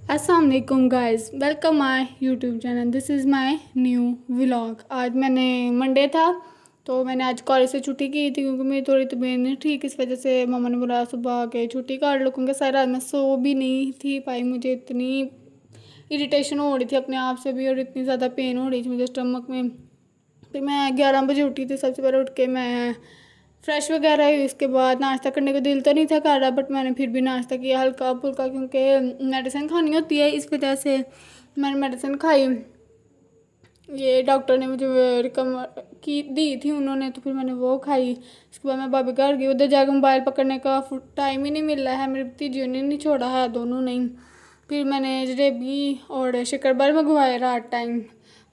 अस्सलाम वालेकुम guys, welcome my YouTube channel. This is my new vlog. आज मैंने मंडे था तो मैंने आज कॉलेज से छुट्टी की थी क्योंकि मेरी थोड़ी तबीयत नहीं ठीक, इस वजह से मम्मा ने बोला सुबह के छुट्टी कर लो, क्योंकि सारी रात मैं सो भी नहीं थी पाई। मुझे इतनी इरिटेशन हो रही थी अपने आप से भी और इतनी ज़्यादा पेन हो रही थी मुझे स्टमक में। फिर मैं 11 बजे उठी थी। सबसे पहले उठ के मैं फ्रेश वगैरह हुई, उसके बाद नाश्ता करने का दिल तो नहीं था कर रहा, बट मैंने फिर भी नाश्ता किया हल्का फुल्का, क्योंकि मेडिसिन खानी होती है, इस वजह से मैंने मेडिसिन खाई। ये डॉक्टर ने मुझे रिकमेंड की दी थी उन्होंने, तो फिर मैंने वो खाई। उसके बाद मैं भाभी घर गई, उधर जाकर मोबाइल पकड़ने का टाइम ही नहीं मिल रहा है। मेरी भतीजियों ने नहीं छोड़ा है, दोनों नहीं। फिर मैंने जलेबी और शक्कर मंगवाए रात टाइम,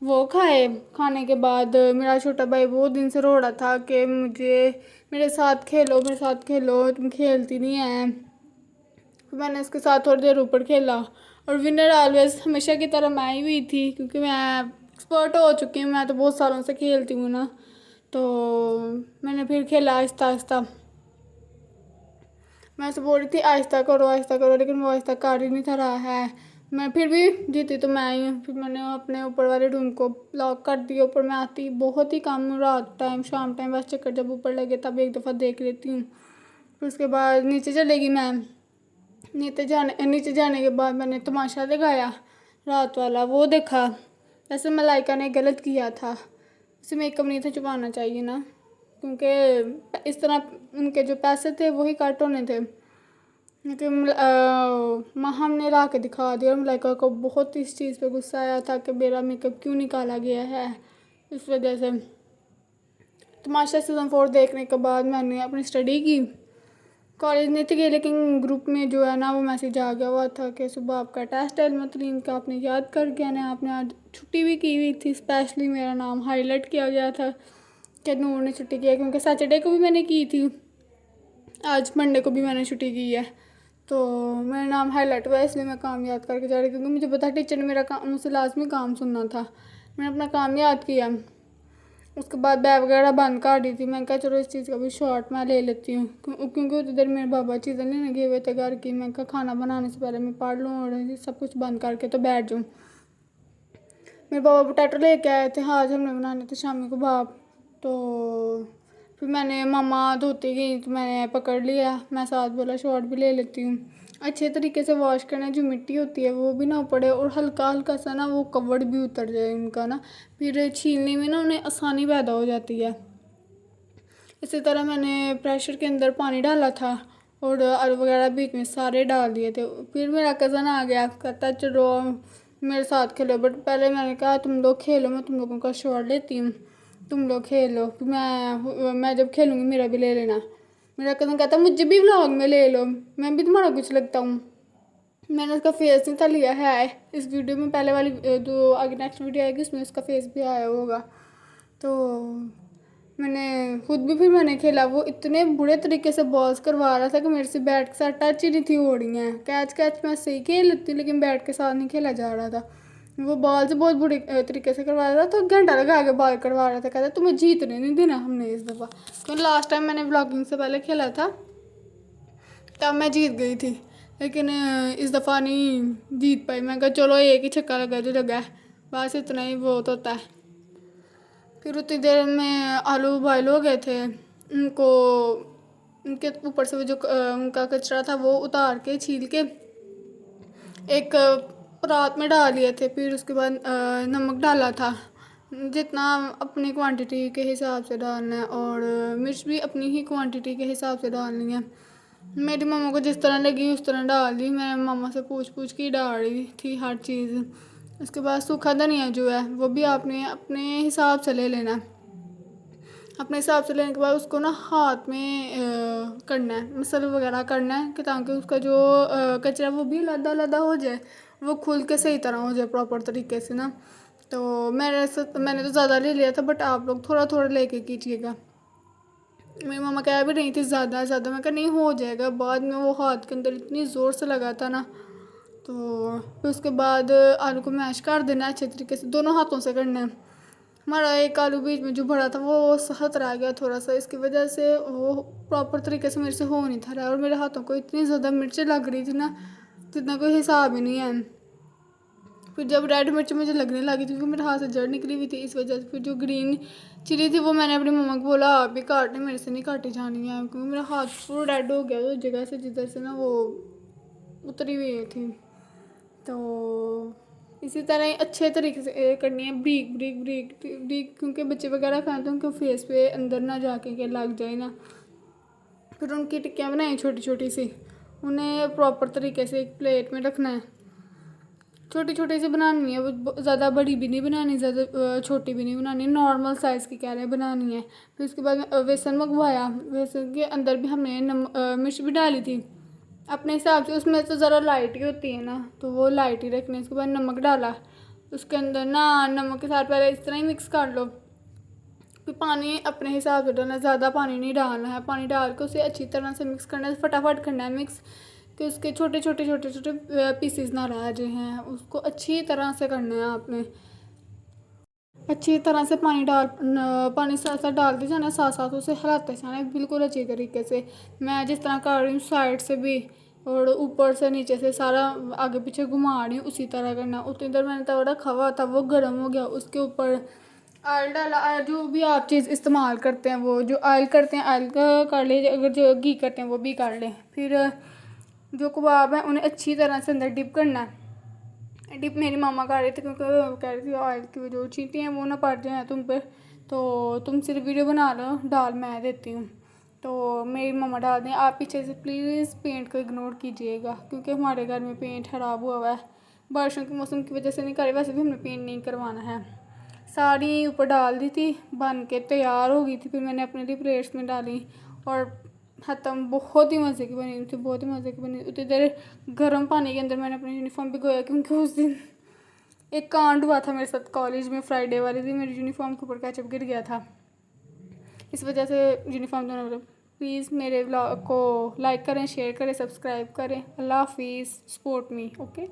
वो खाए। खाने के बाद मेरा छोटा भाई बहुत दिन से रो रहा था कि मुझे मेरे साथ खेलो, मेरे साथ खेलो, तुम खेलती नहीं है। फिर मैंने उसके साथ थोड़ी देर ऊपर खेला और विनर ऑलवेज हमेशा की तरह मैं ही हुई थी, क्योंकि मैं एक्सपर्ट हो चुकी हूँ, मैं तो बहुत सालों से खेलती हूँ ना। तो मैंने फिर खेला आहिस्ता आहिस्ता। मैं उसे बोल रही थी आहिस्ता करो, लेकिन वो आहिस्ता कर ही नहीं था रहा है। मैं फिर भी जीती तो मैं ही हूँ। फिर मैंने अपने ऊपर वाले रूम को लॉक कर दिया। ऊपर मैं आती बहुत ही कम, रात टाइम शाम टाइम बस चक्कर जब ऊपर लगे तब एक दफ़ा देख लेती हूँ। फिर उसके बाद नीचे चलेगी मैं। नीचे जाने के बाद मैंने तमाशा लगाया रात वाला, वो देखा। वैसे मलाइका ने गलत किया था, उसे मेकअप नहीं था छुपाना चाहिए ना, क्योंकि इस तरह उनके जो पैसे थे वही कट होने थे। लेकिन महम ने ला के दिखा दिया और मलाइका को बहुत इस चीज़ पे गुस्सा आया था कि मेरा मेकअप क्यों निकाला गया है। इस वजह से तमाशा सीज़न 4 देखने के बाद मैंने अपनी स्टडी की। कॉलेज नहीं थी गई, लेकिन ग्रुप में जो है ना वो मैसेज आ गया हुआ था कि सुबह आपका टेस्ट है मतलब का, आपने याद कर गया ना, आपने आज छुट्टी भी की हुई थी। स्पेशली मेरा नाम हाईलाइट किया गया था कि नूर ने छुट्टी की है, क्योंकि सैटरडे को भी मैंने की थी, आज मंडे को भी मैंने छुट्टी की है। तो मेरा नाम हाईलाइट हुआ, इसलिए मैं काम याद करके जा रही, क्योंकि मुझे पता टीचर ने मेरा काम मुझसे लाजमी काम सुनना था। मैंने अपना काम याद किया। उसके बाद बैग वगैरह बंद कर दी थी। मैं कहा चलो इस चीज़ का भी शॉर्ट मैं ले लेती हूँ, क्योंकि उतनी देर मेरे बाबा चीज़ें नहीं लगे हुए थे घर की। मैं कहा खाना बनाने से पहले मैं पढ़ लूँ और सब कुछ बंद करके तो बैठ जाऊँ। मेरे बाबा पोटैटो लेके आए थे, आज हमने बनाने थे शामी को भाप। तो फिर मैंने मामा धोती गई तो मैंने पकड़ लिया, मैं साथ बोला शॉर्ट भी ले लेती हूँ। अच्छे तरीके से वॉश करना, जो मिट्टी होती है वो भी ना पड़े और हल्का हल्का सा ना वो कवर भी उतर जाए उनका ना, फिर छीलने में ना उन्हें आसानी पैदा हो जाती है। इसी तरह मैंने प्रेशर के अंदर पानी डाला था और आलू वगैरह बीच में सारे डाल दिए थे। फिर मेरा कज़न आ गया, कहता चलो मेरे साथ खेलो, बट पहले मैंने कहा तुम लोग खेलो, मैं तुम लोगों का शॉट लेती हूँ, तुम लोग खेलो, फिर मैं जब खेलूँगी मेरा भी ले लेना। मेरा कज़न कहता मुझे भी व्लॉग में ले लो, मैं भी तुम्हारा कुछ लगता हूँ। मैंने उसका फेस नहीं था लिया है, इस वीडियो में पहले वाली जो आगे नेक्स्ट वीडियो आएगी उसमें उसका फेस भी आया होगा। तो मैंने खुद भी फिर मैंने खेला। वो इतने बुरे तरीके से बॉल्स करवा रहा था कि मेरे से बैट के साथ टच ही नहीं थी हो रही हैं। कैच कैच मैं सही खेल लेती, लेकिन बैट के साथ नहीं खेला जा रहा था। वो बॉल से बहुत बुरे तरीके से करवा रहा था, तो घंटा लगा के बॉल करवा रहा था। कहता तुम्हें जीतने नहीं देना हमने इस दफ़ा, क्योंकि लास्ट टाइम मैंने ब्लॉगिंग से पहले खेला था तब मैं जीत गई थी, लेकिन इस दफ़ा नहीं जीत पाई। मैं कहा चलो एक ही छक्का लगा जो लगा है, बस इतना ही बहुत होता है। फिर उतनी देर में आलू बॉयल हो गए थे, उनको उनके ऊपर से वो जो उनका कचरा था वो उतार के छील के एक परात में डाल लिए थे। फिर उसके बाद नमक डाला था, जितना अपनी क्वांटिटी के हिसाब से डालना है, और मिर्च भी अपनी ही क्वांटिटी के हिसाब से डालनी है। मेरी मम्मा को जिस तरह लगी उस तरह डाल दी, मैं मम्मा से पूछ पूछ के डाल रही थी हर चीज़। उसके बाद सूखा धनिया जो है वो भी आपने अपने हिसाब से ले लेना। अपने हिसाब से लेने के बाद उसको ना हाथ में करना है, मसल वगैरह करना है, कि ताकि उसका जो कचरा वो भी लदा लदा हो जाए, वो खुल के सही तरह हो जाए प्रॉपर तरीके से ना। तो मैंने तो ज़्यादा ले लिया था, बट आप लोग थोड़ा थोड़ा लेके कीजिएगा। मेरी मम्मा कह भी नहीं थी ज़्यादा ज़्यादा, मैं कहा नहीं हो जाएगा। बाद में वो हाथ के अंदर इतनी ज़ोर से लगा था ना, तो फिर उसके बाद आलू को मैश कर देना अच्छे तरीके से, दोनों हाथों से करना है। हमारा एक आलू बीच में जो भरा था वो सहत रह गया थोड़ा सा, इसकी वजह से वो प्रॉपर तरीके से मेरे से हो नहीं था रहा, और मेरे हाथों को इतनी ज़्यादा मिर्चें लग रही थी ना जितना कोई हिसाब ही नहीं है। फिर जब रेड मिर्च मुझे लगने लगी थी क्योंकि मेरे हाथ से जड़ निकली हुई थी, इस वजह से फिर जो ग्रीन चिली थी वो मैंने अपनी मम्मा को बोला आप भी काटने, मेरे से नहीं काटी जानी है, क्योंकि मेरा हाथ पूरा रेड हो गया उस जगह से जिधर से ना वो उतरी हुई थी। तो इसी तरह ही अच्छे तरीके से करनी है, ब्रीक ब्रीक ब्रीक ब्रीक, क्योंकि बच्चे वगैरह खाए तो उनके फेस पे अंदर ना जाके के लग जाए ना। फिर उनकी टिक्कियाँ बनाई छोटी छोटी सी, उन्हें प्रॉपर तरीके से एक प्लेट में रखना है, छोटी छोटी सी बनानी है, वो ज़्यादा बड़ी भी नहीं बनानी, ज़्यादा छोटी भी नहीं बनानी, नॉर्मल साइज़ की कह रहे हैं बनानी है। फिर उसके बाद बेसन मंगवाया, बेसन के अंदर भी हमने मिर्च भी डाली थी अपने हिसाब से, उसमें तो ज़रा लाइट ही होती है ना, तो वो लाइट ही रखनी है। उसके बाद नमक डाला, उसके अंदर ना नमक के साथ पहले इस तरह ही मिक्स कर लो, फिर पानी अपने हिसाब से डालना, ज़्यादा पानी नहीं डालना है, पानी डाल के उसे अच्छी तरह से मिक्स करना है, फटाफट करना है मिक्स, कि उसके छोटे छोटे छोटे छोटे पीसीज ना रह जाए हैं, उसको अच्छी तरह से करना है आपने, अच्छी तरह से पानी साथ साथ डालते जाना, साथ साथ उसे हिलाते जाना बिल्कुल अच्छी तरीके से। मैं जिस तरह कर रही हूँ साइड से भी और ऊपर से नीचे से सारा आगे पीछे घुमा रही हूँ, उसी तरह करना। उतनी देर मैंने तवा रखा हुआ था, वो गर्म हो गया, उसके ऊपर ऑयल डाला, जो भी आप चीज़ इस्तेमाल करते हैं वो, जो ऑयल करते हैं ऑयल का कर ले, अगर जो घी करते हैं वो भी कर लें। फिर जो कबाब हैं उन्हें अच्छी तरह से अंदर डिप करना है। डिप मेरी मामा कर रही थी क्योंकि कह रही थी ऑयल की जो चींटी हैं वो ना पड़ जाए तुम पर, तो तुम सिर्फ वीडियो बना लो, डाल मैं देती हूँ। तो मेरी मम्मा डाल दें, आप पीछे से प्लीज़ पेंट को इग्नोर कीजिएगा क्योंकि हमारे घर में पेंट ख़राब हुआ हुआ है, बारिशों के मौसम की वजह से नहीं करे, वैसे भी हमने पेंट नहीं करवाना है। साड़ी ऊपर डाल दी थी, बन के तैयार हो गई थी, फिर मैंने अपने लिए प्लेट्स में डाली और ख़त्म। बहुत ही मज़े की बनी हुई थी, बहुत ही मज़े की बनी। उतनी देर गर्म पानी के अंदर मैंने अपनी यूनिफॉर्म भिगोया क्योंकि उस दिन एक कांड हुआ था मेरे साथ कॉलेज में, फ्राइडे वाले दिन मेरी यूनिफॉर्म के ऊपर केचप गिर गया था, इस वजह से यूनिफॉर्म दोनों। प्लीज़ मेरे व्लॉग को लाइक करें, शेयर करें, सब्सक्राइब करें। अल्लाह हाफिज़, सपोर्ट मी, ओके।